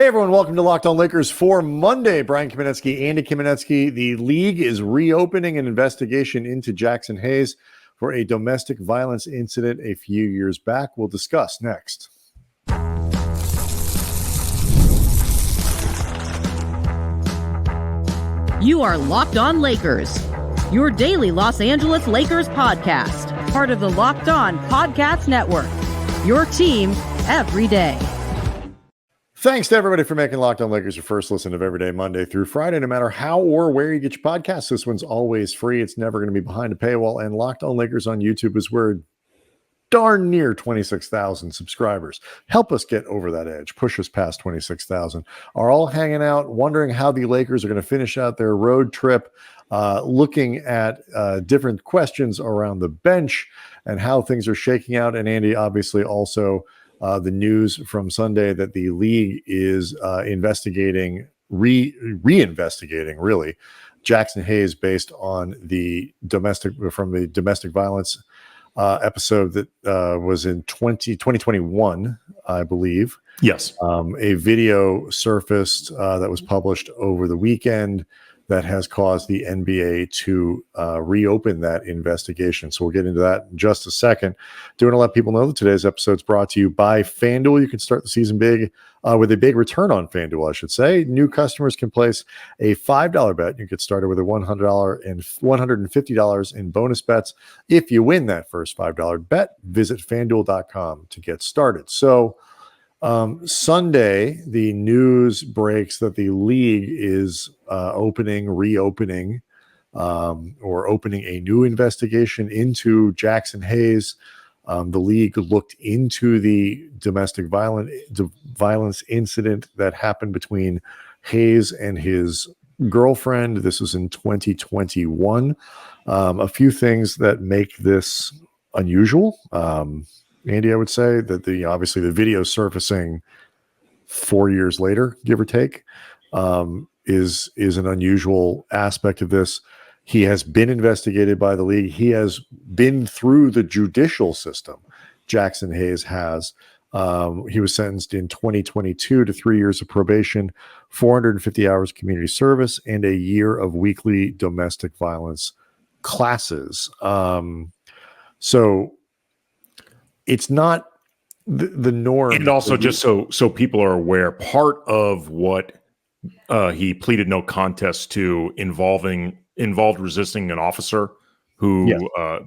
Hey everyone, welcome to Locked On Lakers for Monday. Brian Kamenetsky, Andy Kamenetsky. The league is reopening an investigation into Jaxson Hayes for a domestic violence incident a few years back. We'll discuss next. You are Locked On Lakers, your daily Los Angeles Lakers podcast, part of the Locked On Podcast Network, your team every day. Thanks to everybody for making Locked On Lakers your first listen of every day, Monday through Friday. No matter how or where you get your podcasts, this one's always free. It's never going to be behind a paywall. And Locked On Lakers on YouTube is where darn near 26,000 subscribers. Help us get over that edge. Push us past 26,000. Are all hanging out, wondering how the Lakers are going to finish out their road trip, looking at different questions around the bench and how things are shaking out. And Andy, obviously, also the news from Sunday that the league is investigating, reinvestigating, really, Jaxson Hayes based on the domestic violence episode that was in 2021, I believe. Yes. A video surfaced that was published over the weekend that has caused the NBA to reopen that investigation. So we'll get into that in just a second. Do want to let people know that today's episode is brought to you by FanDuel. You can start the season big with a big return on FanDuel, I should say. New customers can place a $5 bet. You get started with a $100 and $150 in bonus bets. If you win that first $5 bet, visit FanDuel.com to get started. So Sunday, the news breaks that the league is reopening, or opening a new investigation into Jaxson Hayes. The league looked into the domestic violence incident that happened between Hayes and his girlfriend. This was in 2021. A few things that make this unusual. Andy, I would say that obviously the video surfacing 4 years later, give or take, is an unusual aspect of this. He has been investigated by the league. He has been through the judicial system. Jaxson Hayes has. He was sentenced in 2022 to 3 years of probation, 450 hours community service, and a year of weekly domestic violence classes. So it's not the norm. And also, just so people are aware, part of what he pleaded no contest to involved resisting an officer who, yes,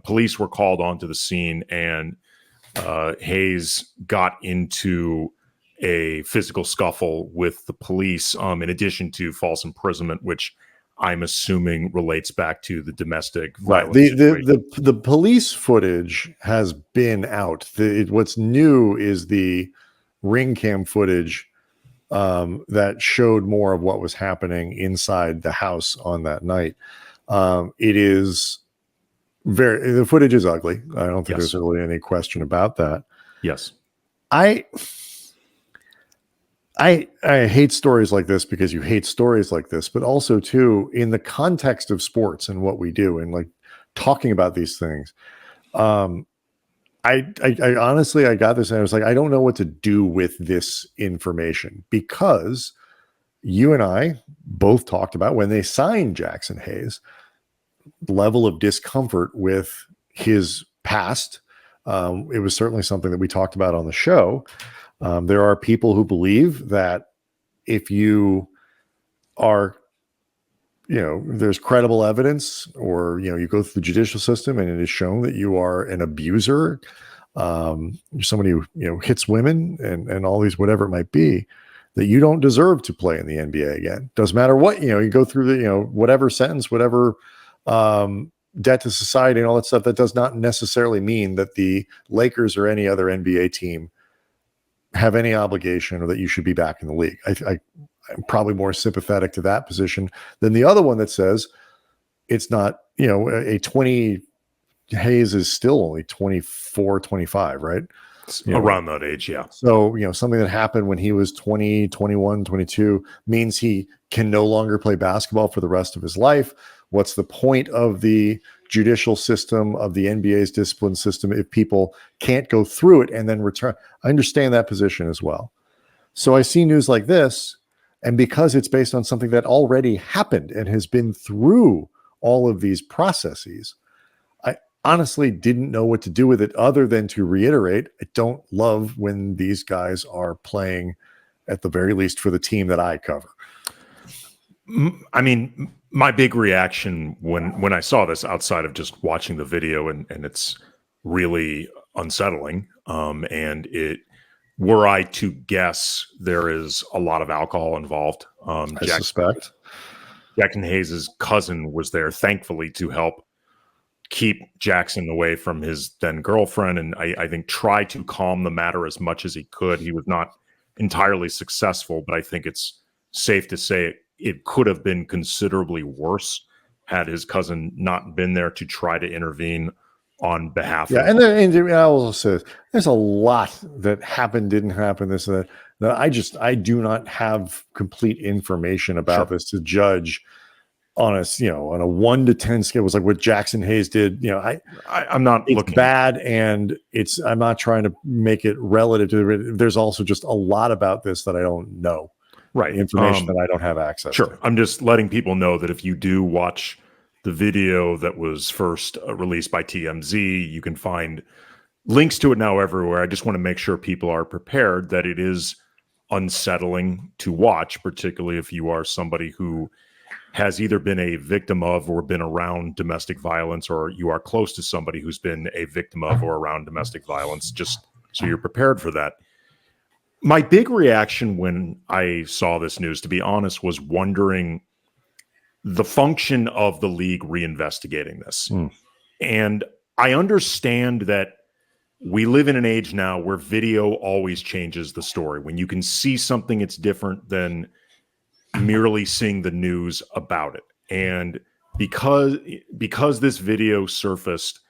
police were called onto the scene, and Hayes got into a physical scuffle with the police, in addition to false imprisonment, which I'm assuming relates back to the domestic violence. Right. The police footage has been out. What's new is the ring cam footage that showed more of what was happening inside the house on that night. The footage is ugly. I don't think there's really any question about that. Yes. I hate stories like this because you hate stories like this, but also too in the context of sports and what we do and like talking about these things. I honestly, I got this and I was like, I don't know what to do with this information, because you and I both talked about when they signed Jaxson Hayes, level of discomfort with his past. It was certainly something that we talked about on the show. There are people who believe that if you are, there's credible evidence, or, you go through the judicial system and it is shown that you are an abuser, somebody who, hits women and all these, whatever it might be, that you don't deserve to play in the NBA again. Doesn't matter what, you go through the, whatever sentence, whatever, debt to society and all that stuff. That does not necessarily mean that the Lakers or any other NBA team have any obligation or that you should be back in the league. I'm probably more sympathetic to that position than the other one that says it's not, a 20 Hayes is still only 24, 25, right? Around that age, yeah. So, something that happened when he was 20, 21, 22 means he can no longer play basketball for the rest of his life. What's the point of the judicial system, of the NBA's discipline system, if people can't go through it and then return? I understand that position as well. So I see news like this, and because it's based on something that already happened and has been through all of these processes, I honestly didn't know what to do with it other than to reiterate, I don't love when these guys are playing, at the very least, for the team that I cover. I mean, my big reaction when I saw this, outside of just watching the video, and it's really unsettling. And were I to guess, there is a lot of alcohol involved. I suspect. Jaxson Hayes' cousin was there, thankfully, to help keep Jaxson away from his then girlfriend, and I think try to calm the matter as much as he could. He was not entirely successful, but I think it's safe to say it could have been considerably worse had his cousin not been there to try to intervene on behalf of. And I will say there's a lot that happened, didn't happen, this and that. I do not have complete information about this to judge on a 1 to 10 scale. It was like what Jaxson Hayes did. I'm not looking bad, and I'm not trying to make it relative to. There's also just a lot about this that I don't know. Right, information that I don't have access to. I'm just letting people know that if you do watch the video that was first released by TMZ, you can find links to it now everywhere. I just want to make sure people are prepared that it is unsettling to watch, particularly if you are somebody who has either been a victim of or been around domestic violence, or you are close to somebody who's been a victim of or around domestic violence, just so you're prepared for that. My big reaction when I saw this news, to be honest, was wondering the function of the league reinvestigating this. And I understand that we live in an age now where video always changes the story. When you can see something, it's different than merely seeing the news about it. And because this video surfaced,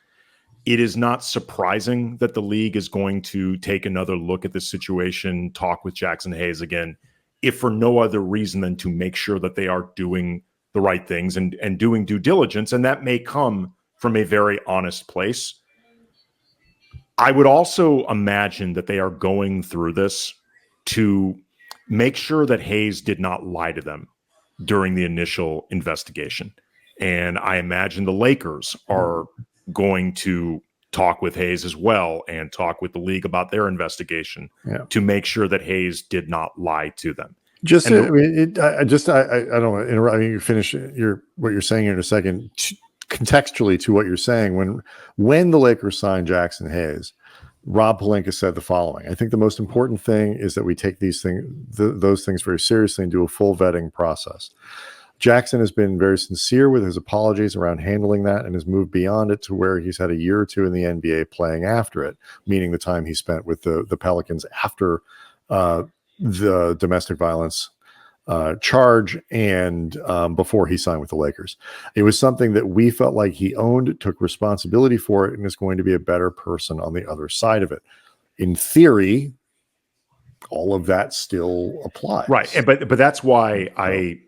it is not surprising that the league is going to take another look at this situation, talk with Jaxson Hayes again, if for no other reason than to make sure that they are doing the right things and doing due diligence. And that may come from a very honest place. I would also imagine that they are going through this to make sure that Hayes did not lie to them during the initial investigation. And I imagine the Lakers are going to talk with Hayes as well and talk with the league about their investigation to make sure that Hayes did not lie to them. I don't want to interrupt. I mean, you finish what you're saying here in a second. Contextually to what you're saying, when the Lakers signed Jaxson Hayes, Rob Pelinka said the following: I think the most important thing is that we take those things very seriously and do a full vetting process. Jaxson has been very sincere with his apologies around handling that and has moved beyond it to where he's had a year or two in the NBA playing after it, meaning the time he spent with the Pelicans after the domestic violence charge and before he signed with the Lakers. It was something that we felt like he owned, took responsibility for it, and is going to be a better person on the other side of it. In theory, all of that still applies. Right. But that's why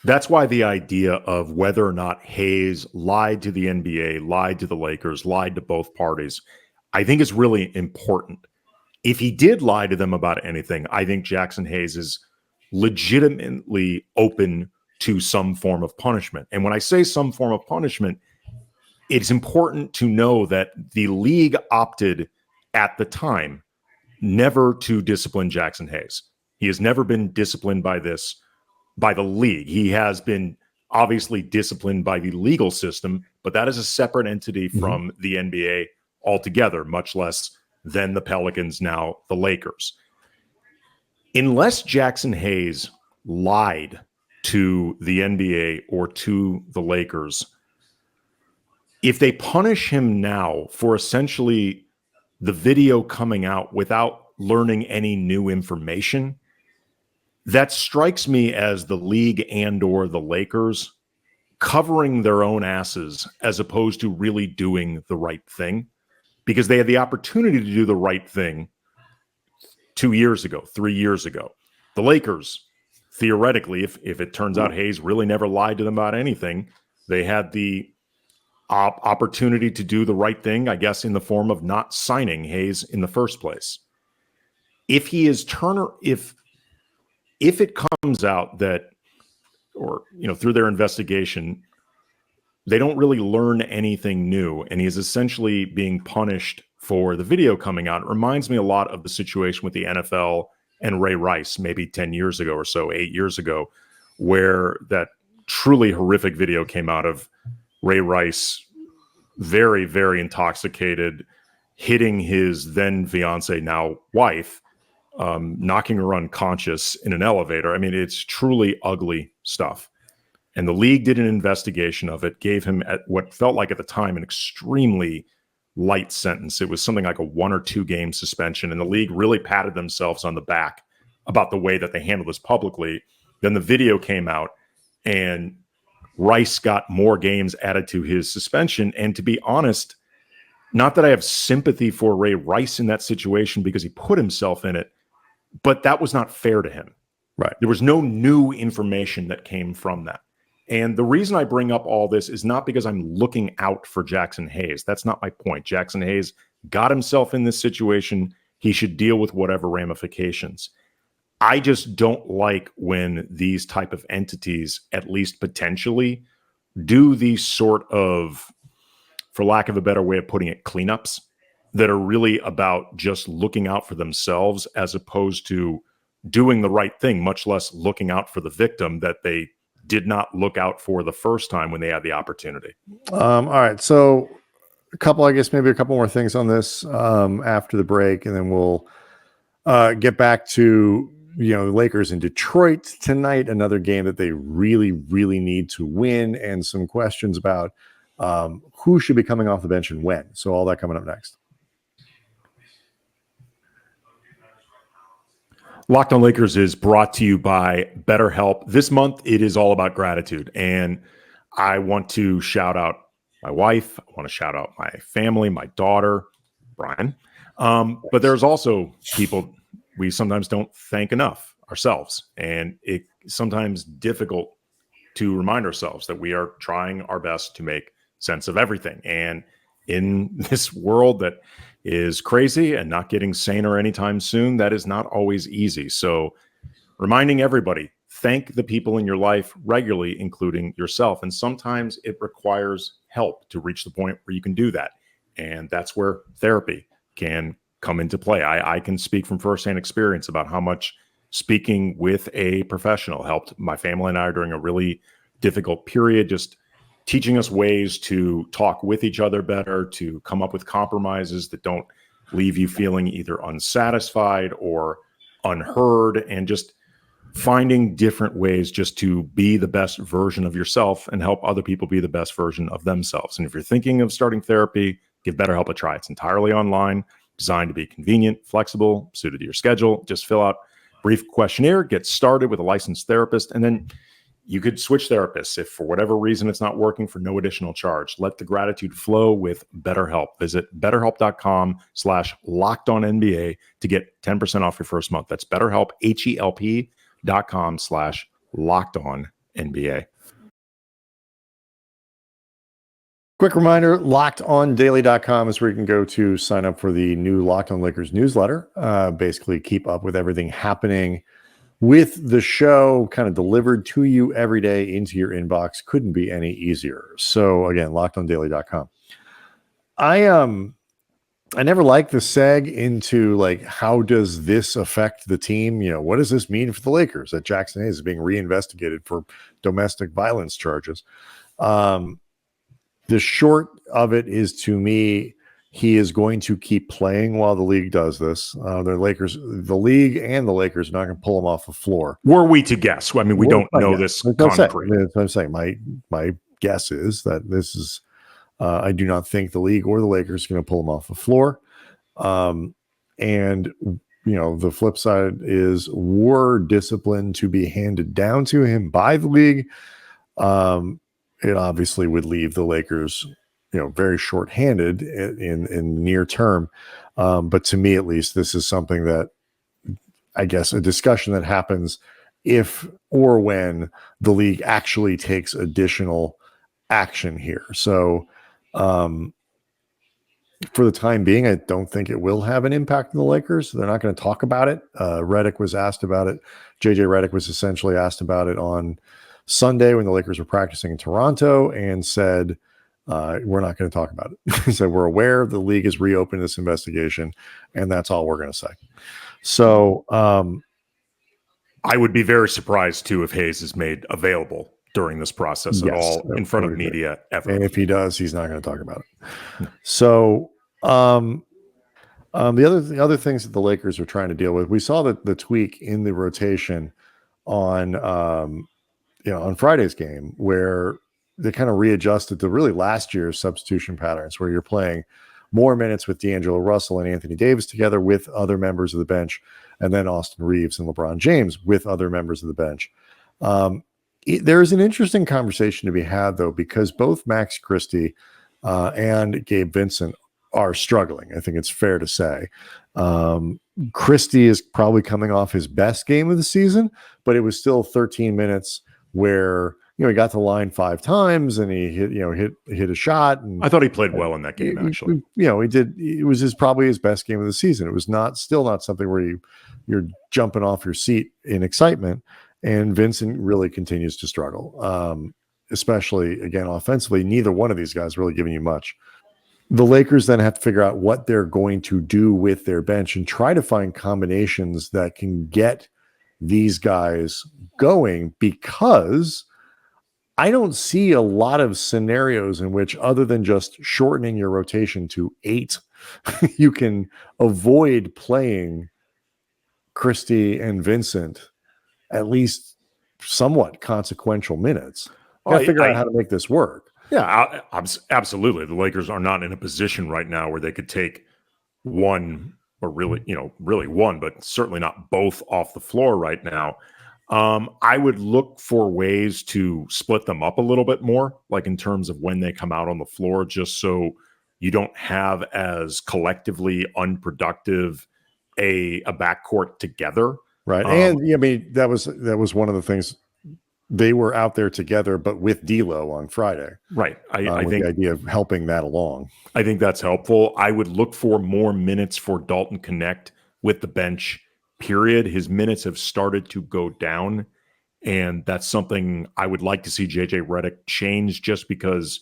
that's why the idea of whether or not Hayes lied to the NBA, lied to the Lakers, lied to both parties, I think is really important. If he did lie to them about anything, I think Jaxson Hayes is legitimately open to some form of punishment. And when I say some form of punishment, it's important to know that the league opted at the time never to discipline Jaxson Hayes. He has never been disciplined by the league. He has been obviously disciplined by the legal system, but that is a separate entity from the NBA altogether, much less than the Pelicans, now the Lakers. Unless Jaxson Hayes lied to the NBA or to the Lakers, if they punish him now for essentially the video coming out without learning any new information, that strikes me as the league and or the Lakers covering their own asses as opposed to really doing the right thing, because they had the opportunity to do the right thing 2 years ago, 3 years ago. The Lakers, theoretically, if it turns out Hayes really never lied to them about anything, they had the opportunity to do the right thing, I guess, in the form of not signing Hayes in the first place. If if it comes out that, or, through their investigation, they don't really learn anything new, and he is essentially being punished for the video coming out, it reminds me a lot of the situation with the NFL and Ray Rice, maybe 10 years ago or so, 8 years ago, where that truly horrific video came out of Ray Rice, very, very intoxicated, hitting his then fiance, now wife, knocking her unconscious in an elevator. I mean, it's truly ugly stuff. And the league did an investigation of it, gave him at what felt like at the time an extremely light sentence. It was something like a 1 or 2 game suspension. And the league really patted themselves on the back about the way that they handled this publicly. Then the video came out and Rice got more games added to his suspension. And to be honest, not that I have sympathy for Ray Rice in that situation because he put himself in it, but that was not fair to him. Right. There was no new information that came from that. And the reason I bring up all this is not because I'm looking out for Jaxson Hayes. That's not my point. Jaxson Hayes got himself in this situation. He should deal with whatever ramifications. I just don't like when these type of entities, at least potentially, do these sort of, for lack of a better way of putting it, cleanups that are really about just looking out for themselves as opposed to doing the right thing, much less looking out for the victim that they did not look out for the first time when they had the opportunity. All right. So maybe a couple more things on this after the break, and then we'll get back to, the Lakers in Detroit tonight, another game that they really, really need to win, and some questions about who should be coming off the bench and when. So all that coming up next. Locked on Lakers is brought to you by BetterHelp. This month, it is all about gratitude. And I want to shout out my wife. I want to shout out my family, my daughter, Brian. But there's also people we sometimes don't thank enough ourselves. And it's sometimes difficult to remind ourselves that we are trying our best to make sense of everything. And in this world that is crazy and not getting saner anytime soon, that is not always easy. So reminding everybody, thank the people in your life regularly, including yourself. And sometimes it requires help to reach the point where you can do that. And that's where therapy can come into play. I can speak from firsthand experience about how much speaking with a professional helped my family and I during a really difficult period, just teaching us ways to talk with each other better, to come up with compromises that don't leave you feeling either unsatisfied or unheard, and just finding different ways just to be the best version of yourself and help other people be the best version of themselves. And if you're thinking of starting therapy, give BetterHelp a try. It's entirely online, designed to be convenient, flexible, suited to your schedule. Just fill out a brief questionnaire, get started with a licensed therapist, and then you could switch therapists if for whatever reason it's not working, for no additional charge. Let the gratitude flow with BetterHelp. Visit BetterHelp.com/LockedOnNBA to get 10% off your first month. That's BetterHelp, HELP.com/LockedOnNBA. Quick reminder, LockedOnDaily.com is where you can go to sign up for the new Locked On Lakers newsletter. Basically keep up with everything happening with the show, kind of delivered to you every day into your inbox. Couldn't be any easier. So again, LockedOnDaily.com. I never liked the seg into like, how does this affect the team? What does this mean for the Lakers that Jaxson Hayes is being reinvestigated for domestic violence charges? The short of it is, to me, he is going to keep playing while the league does this. The league and the Lakers are not going to pull him off the floor. Were we to guess? I mean, we don't know this concrete. That's what I'm saying. My guess is that this is, I do not think the league or the Lakers are going to pull him off the floor. And, the flip side is, were discipline to be handed down to him by the league, it obviously would leave the Lakers, very shorthanded in near term. But to me, at least, this is something that, I guess, a discussion that happens if or when the league actually takes additional action here. So for the time being, I don't think it will have an impact on the Lakers. They're not going to talk about it. Redick was asked about it. JJ Redick was essentially asked about it on Sunday when the Lakers were practicing in Toronto and said, we're not going to talk about it. He said, we're aware the league has reopened this investigation, and that's all we're going to say. So I would be very surprised, too, if Hayes is made available during this process at all in front of media ever. And if he does, he's not going to talk about it. So the other things that the Lakers are trying to deal with, we saw the tweak in the rotation on on Friday's game where they kind of readjusted to really last year's substitution patterns, where you're playing more minutes with D'Angelo Russell and Anthony Davis together with other members of the bench, and then Austin Reeves and LeBron James with other members of the bench. There is an interesting conversation to be had, though, because both Max Christie and Gabe Vincent are struggling. I think it's fair to say. Christie is probably coming off his best game of the season, but it was still 13 minutes where he got to the line 5 times and he hit a shot. And I thought he played well in that game. Actually, he did. It was probably his best game of the season. It was still not something where you're jumping off your seat in excitement. And Vincent really continues to struggle, especially, again, offensively. Neither one of these guys really giving you much. The Lakers then have to figure out what they're going to do with their bench and try to find combinations that can get these guys going, because I don't see a lot of scenarios in which, other than just shortening your rotation to 8, you can avoid playing Christie and Vincent at least somewhat consequential minutes. Got to figure out how to make this work. Yeah, absolutely. The Lakers are not in a position right now where they could take one, or really one, but certainly not both off the floor right now. I would look for ways to split them up a little bit more, like in terms of when they come out on the floor, just so you don't have as collectively unproductive a backcourt together. Right. And I mean, that was one of the things. They were out there together, but with D'Lo on Friday. Right. I think the idea of helping that along. I think that's helpful. I would look for more minutes for Dalton Connect with the bench, period. His minutes have started to go down, and that's something I would like to see JJ Redick change, just because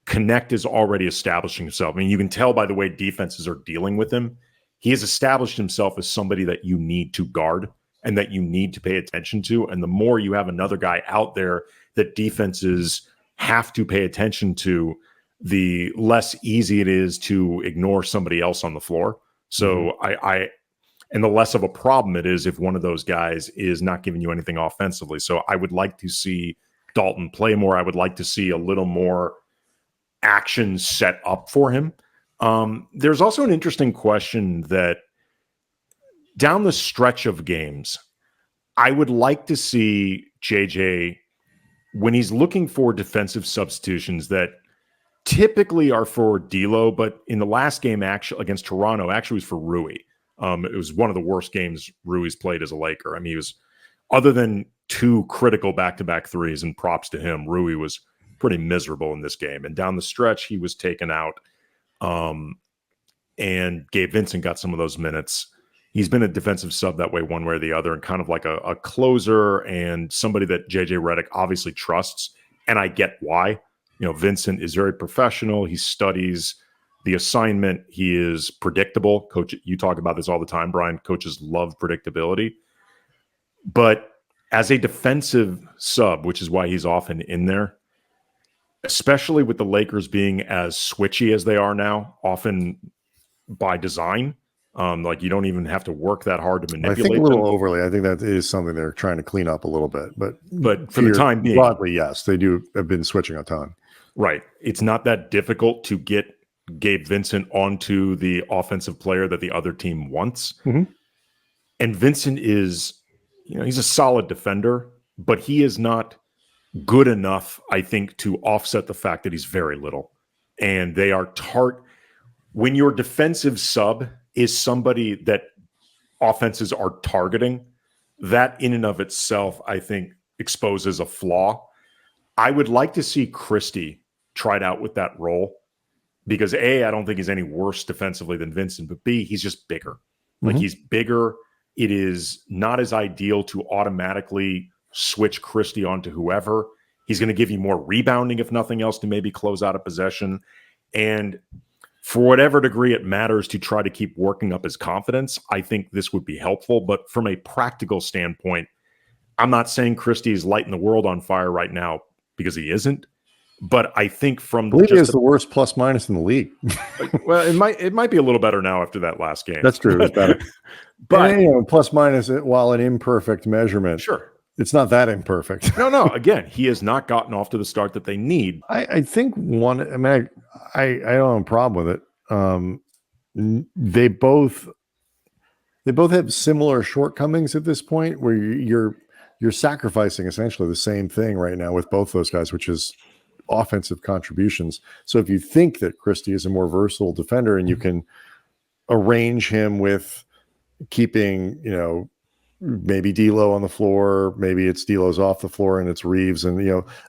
Connect is already establishing himself. I mean, you can tell by the way defenses are dealing with him. He has established himself as somebody that you need to guard and that you need to pay attention to. And the more you have another guy out there that defenses have to pay attention to, the less easy it is to ignore somebody else on the floor. So and the less of a problem it is if one of those guys is not giving you anything offensively. So I would like to see Dalton play more. I would like to see a little more action set up for him. There's also an interesting question that down the stretch of games, I would like to see JJ, when he's looking for defensive substitutions that typically are for D'Lo, but in the last game actually against Toronto, actually was for Rui. It was one of the worst games Rui's played as a Laker. I mean, he was, other than 2 critical back-to-back threes, and props to him, Rui was pretty miserable in this game. And down the stretch, he was taken out. And Gabe Vincent got some of those minutes. He's been a defensive sub that way, one way or the other, and kind of like a closer and somebody that JJ Redick obviously trusts. And I get why. Vincent is very professional. He studies the assignment. He is predictable. Coach, you talk about this all the time, Brian. Coaches love predictability. But as a defensive sub, which is why he's often in there, especially with the Lakers being as switchy as they are now, often by design, like you don't even have to work that hard to manipulate. I think a little overly. I think that is something they're trying to clean up a little bit. But for the time being, broadly, yes, they have been switching a ton. Right. It's not that difficult to get Gabe Vincent onto the offensive player that the other team wants. Mm-hmm. And Vincent is, he's a solid defender, but he is not good enough, I think, to offset the fact that he's very little. And they are when your defensive sub is somebody that offenses are targeting, that in and of itself, I think, exposes a flaw. I would like to see Christie tried out with that role, because A, I don't think he's any worse defensively than Vincent, but B, he's just bigger. Like he's bigger. It is not as ideal to automatically switch Christie onto whoever. He's going to give you more rebounding, if nothing else, to maybe close out a possession. And for whatever degree it matters to try to keep working up his confidence, I think this would be helpful. But from a practical standpoint, I'm not saying Christie is lighting the world on fire right now, because he isn't. But I think from he is the worst plus minus in the league. Well, it might be a little better now after that last game. That's true. It's better. But plus minus, while an imperfect measurement, sure, it's not that imperfect. No. Again, he has not gotten off to the start that they need. I think one. I mean, I don't have a problem with it. They both have similar shortcomings at this point, where you're sacrificing essentially the same thing right now with both those guys, which is offensive contributions. So if you think that Christie is a more versatile defender and you can arrange him with keeping, maybe D'Lo on the floor, maybe it's D'Lo's off the floor and it's Reeves, and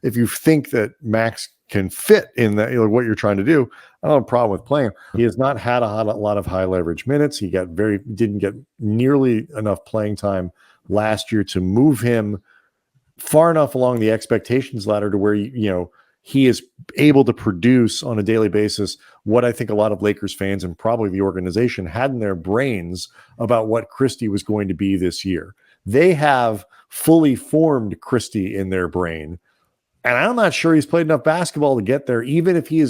if you think that Max can fit in that, what you're trying to do, I don't have a problem with playing him. He has not had a lot of high leverage minutes. He didn't get nearly enough playing time last year to move him far enough along the expectations ladder to where he is able to produce on a daily basis what I think a lot of Lakers fans and probably the organization had in their brains about what Christie was going to be this year. They have fully formed Christie in their brain, and I'm not sure he's played enough basketball to get there. Even if he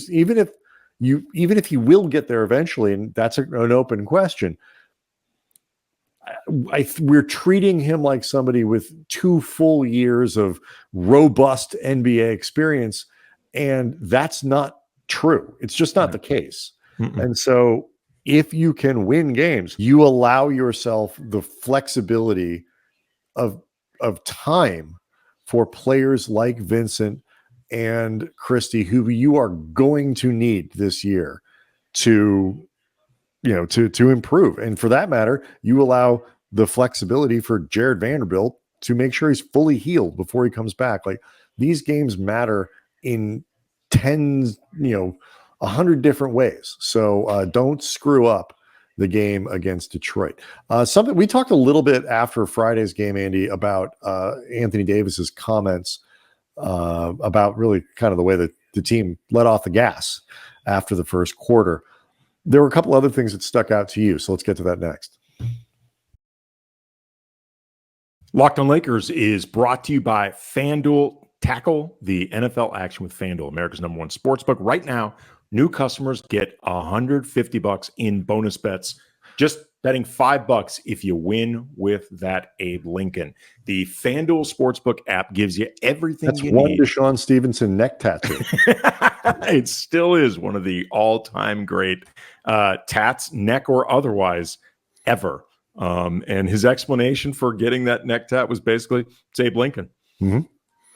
will get there eventually, and that's an open question. We're treating him like somebody with 2 full years of robust NBA experience, and that's not true. It's just not the case. And so if you can win games, you allow yourself the flexibility of time for players like Vincent and Christie, who you are going to need this year to improve. And for that matter, you allow the flexibility for Jared Vanderbilt to make sure he's fully healed before he comes back. Like, these games matter in 100 different ways. So don't screw up the game against Detroit. Something we talked a little bit after Friday's game, Andy, about Anthony Davis's comments about really kind of the way that the team let off the gas after the first quarter. There were a couple other things that stuck out to you, so let's get to that next. Locked on Lakers is brought to you by FanDuel. Tackle the NFL action with FanDuel, America's #1 sportsbook. Right now, new customers get $150 in bonus bets. Just betting $5 if you win with that Abe Lincoln. The FanDuel Sportsbook app gives you everything That's you one need. Deshaun Stevenson neck tattoo. It still is one of the all-time great tats, neck or otherwise, ever. And his explanation for getting that neck tat was basically, it's Abe Lincoln.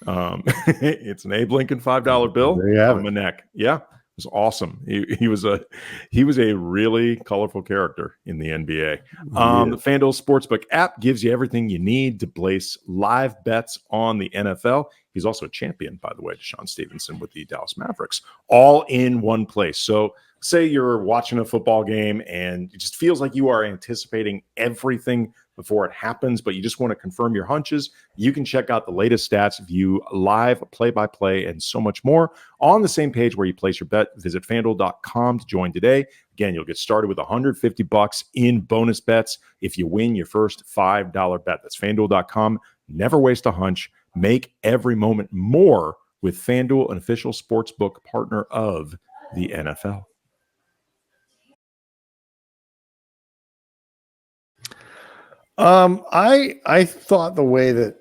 It's an Abe Lincoln $5 bill on my neck. Yeah, it was awesome. He was a really colorful character in the NBA. The FanDuel Sportsbook app gives you everything you need to place live bets on the NFL. He's also a champion, by the way, Deshaun Stevenson with the Dallas Mavericks, all in one place. So say you're watching a football game and it just feels like you are anticipating everything before it happens, but you just want to confirm your hunches. You can check out the latest stats, view live play-by-play, and so much more on the same page where you place your bet. Visit FanDuel.com to join today. Again, you'll get started with $150 in bonus bets if you win your first $5 bet. That's FanDuel.com. Never waste a hunch. Make every moment more with FanDuel, an official sportsbook partner of the NFL. I thought the way that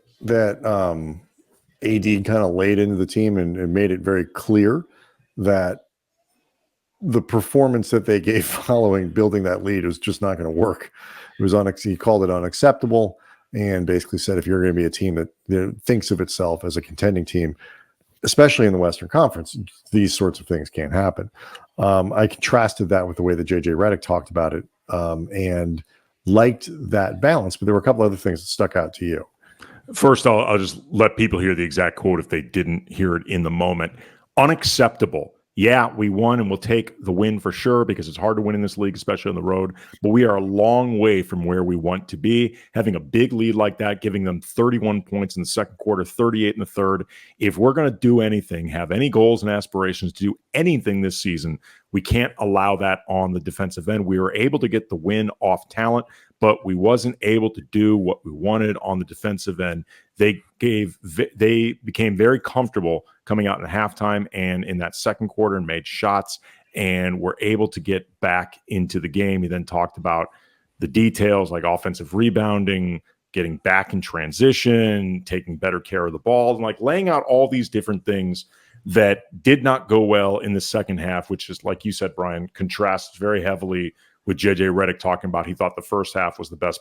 AD kind of laid into the team and made it very clear that the performance that they gave following building that lead was just not going to work. It was he called it unacceptable, and basically said, if you're going to be a team that thinks of itself as a contending team, especially in the Western Conference, these sorts of things can't happen. I contrasted that with the way that JJ Redick talked about it, and liked that balance, but there were a couple other things that stuck out to you. First, I'll just let people hear the exact quote if they didn't hear it in the moment. Unacceptable yeah, we won and we'll take the win for sure because it's hard to win in this league, especially on the road. But we are a long way from where we want to be. Having a big lead like that, giving them 31 points in the second quarter, 38 in the third. If we're going to do anything, have any goals and aspirations to do anything this season, we can't allow that on the defensive end. We were able to get the win off talent, but we wasn't able to do what we wanted on the defensive end. They became very comfortable coming out in halftime and in that second quarter and made shots and were able to get back into the game. He then talked about the details like offensive rebounding, getting back in transition, taking better care of the ball, and like laying out all these different things that did not go well in the second half, which is, like you said, Brian, contrasts very heavily with JJ Redick talking about he thought the first half was the best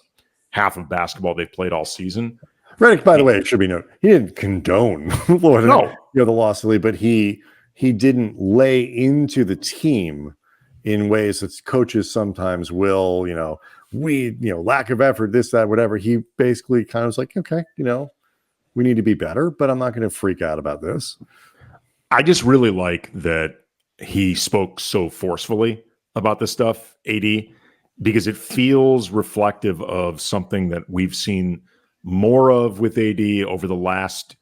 half of basketball they've played all season. Redick, by the way, it should be noted, he didn't condone the loss of the lead, but he didn't lay into the team in ways that coaches sometimes will, lack of effort, this, that, whatever. He basically kind of was like, okay, we need to be better, but I'm not going to freak out about this. I just really like that he spoke so forcefully about this stuff, AD, because it feels reflective of something that we've seen more of with AD over the last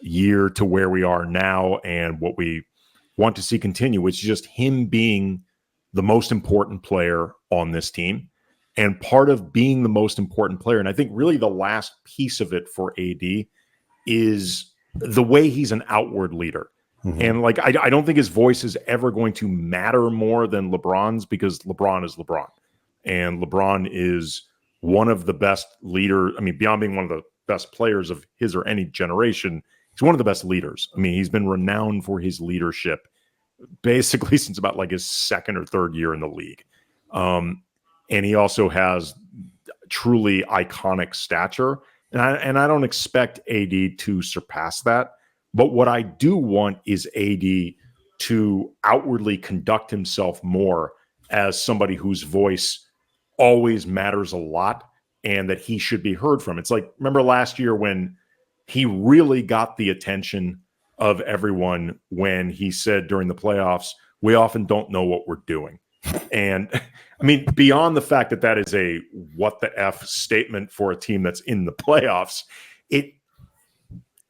year to where we are now and what we want to see continue, which is just him being the most important player on this team. And part of being the most important player, and I think really the last piece of it for AD, is the way he's an outward leader. Mm-hmm. And I don't think his voice is ever going to matter more than LeBron's, because LeBron is LeBron. And LeBron is one of the best leaders. I mean, beyond being one of the best players of his or any generation, he's one of the best leaders. I mean, he's been renowned for his leadership basically since about like his second or third year in the league. And he also has truly iconic stature. And I don't expect AD to surpass that. But what I do want is AD to outwardly conduct himself more as somebody whose voice always matters a lot and that he should be heard from. It's like, remember last year when he really got the attention of everyone when he said during the playoffs, we often don't know what we're doing. And I mean, beyond the fact that that is a what the F statement for a team that's in the playoffs,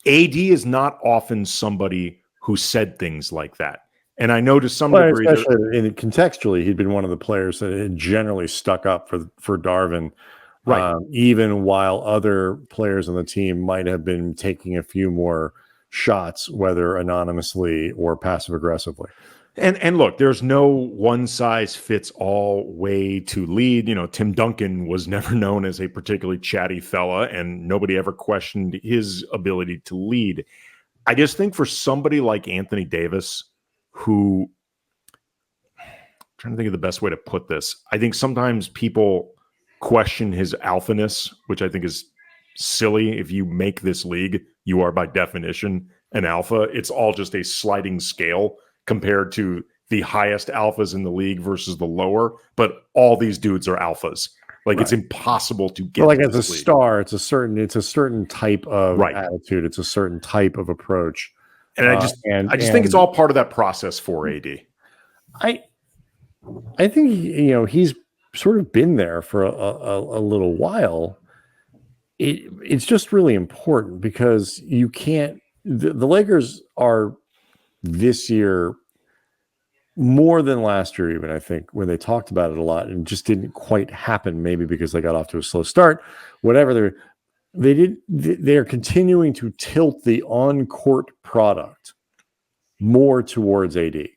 AD is not often somebody who said things like that. And I know to some degree, especially contextually, he'd been one of the players that had generally stuck up for Darvin, right? Even while other players on the team might have been taking a few more shots, whether anonymously or passive aggressively. And look, there's no one size fits all way to lead. Tim Duncan was never known as a particularly chatty fella, and nobody ever questioned his ability to lead. I just think for somebody like Anthony Davis, who, I'm trying to think of the best way to put this, I think sometimes people question his alphaness, which I think is silly. If you make this league, you are by definition an alpha. It's all just a sliding scale compared to the highest alphas in the league versus the lower, but all these dudes are alphas. Like, right. It's impossible to get. Like as a star, it's a certain type of attitude. It's a certain type of approach. And I just think it's all part of that process for AD. I think he's sort of been there for a little while. It's just really important because you can't. The Lakers are this year more than last year, even, I think, when they talked about it a lot and just didn't quite happen, maybe because they got off to a slow start, whatever. They're continuing to tilt the on-court product more towards AD.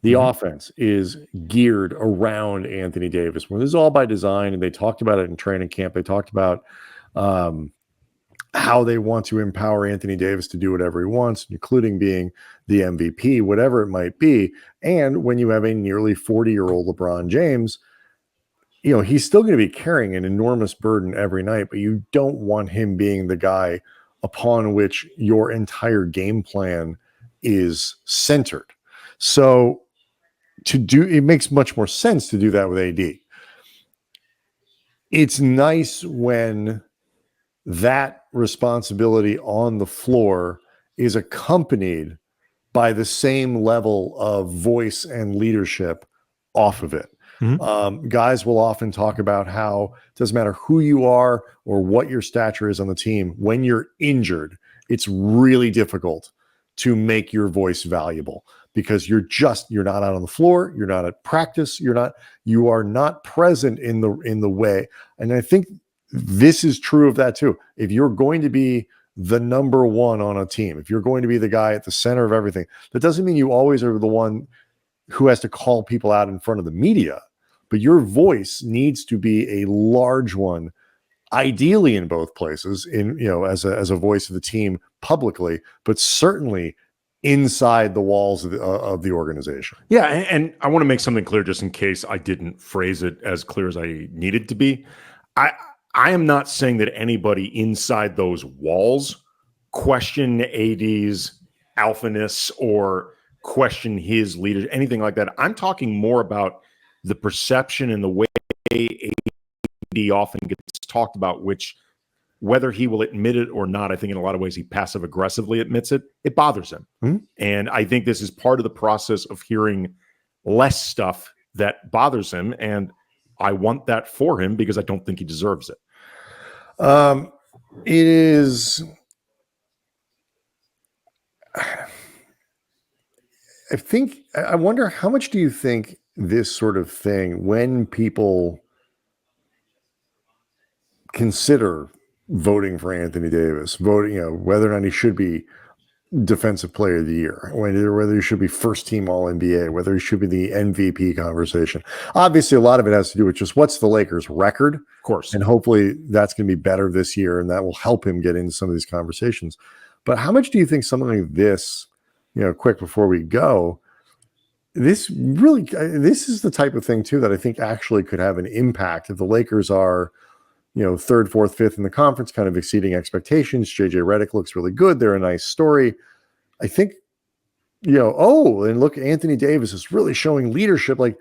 The offense is geared around Anthony Davis. Well, this is all by design, and they talked about it in training camp. They talked about how they want to empower Anthony Davis to do whatever he wants, including being the MVP, whatever it might be. And when you have a nearly 40-year-old LeBron James, he's still going to be carrying an enormous burden every night, but you don't want him being the guy upon which your entire game plan is centered. So it makes much more sense to do that with AD. It's nice when that responsibility on the floor is accompanied by the same level of voice and leadership off of it. Guys will often talk about how it doesn't matter who you are or what your stature is on the team. When you're injured, it's really difficult to make your voice valuable because you're not out on the floor. You're not at practice. You are not present in the way. And I think this is true of that too. If you're going to be the number one on a team, if you're going to be the guy at the center of everything, that doesn't mean you always are the one who has to call people out in front of the media, but your voice needs to be a large one, ideally in both places, as a voice of the team publicly, but certainly inside the walls of the organization. Yeah, and I want to make something clear just in case I didn't phrase it as clear as I needed to be. I am not saying that anybody inside those walls question AD's alphaness or question his leadership, anything like that. I'm talking more about the perception and the way AD often gets talked about, which whether he will admit it or not, I think in a lot of ways he passive aggressively admits it. It bothers him. Mm-hmm. And I think this is part of the process of hearing less stuff that bothers him. And I want that for him because I don't think he deserves it. It is... I wonder how much do you think this sort of thing, when people consider voting for Anthony Davis, whether or not he should be Defensive Player of the Year, whether he should be first team All NBA, whether he should be the MVP conversation. Obviously, a lot of it has to do with just what's the Lakers' record, of course, and hopefully that's going to be better this year, and that will help him get into some of these conversations. But how much do you think something like this, quick before we go, this is the type of thing too that I think actually could have an impact if the Lakers are, third, fourth, fifth in the conference, kind of exceeding expectations. JJ Redick looks really good. They're a nice story. I think, and look, Anthony Davis is really showing leadership. Like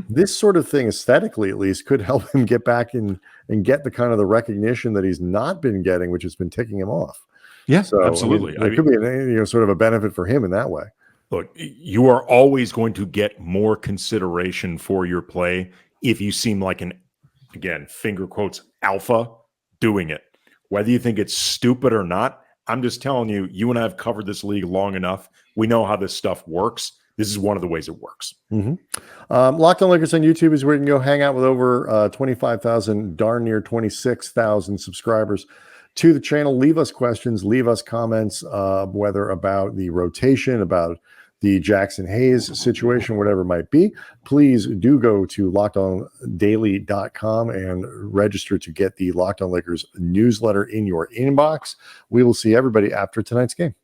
this sort of thing, aesthetically at least, could help him get back and get the kind of the recognition that he's not been getting, which has been ticking him off. Yeah, so, absolutely. It could be sort of a benefit for him in that way. Look, you are always going to get more consideration for your play if you seem like an, again, finger quotes, alpha doing it. Whether you think it's stupid or not, I'm just telling you, you and I have covered this league long enough. We know how this stuff works. This is one of the ways it works. Locked On Lakers on YouTube is where you can go hang out with over 25,000, darn near 26,000 subscribers to the channel. Leave us questions, leave us comments, whether about the rotation, about the Jaxson Hayes situation, whatever it might be. Please do go to lockedondaily.com and register to get the Locked On Lakers newsletter in your inbox. We will see everybody after tonight's game.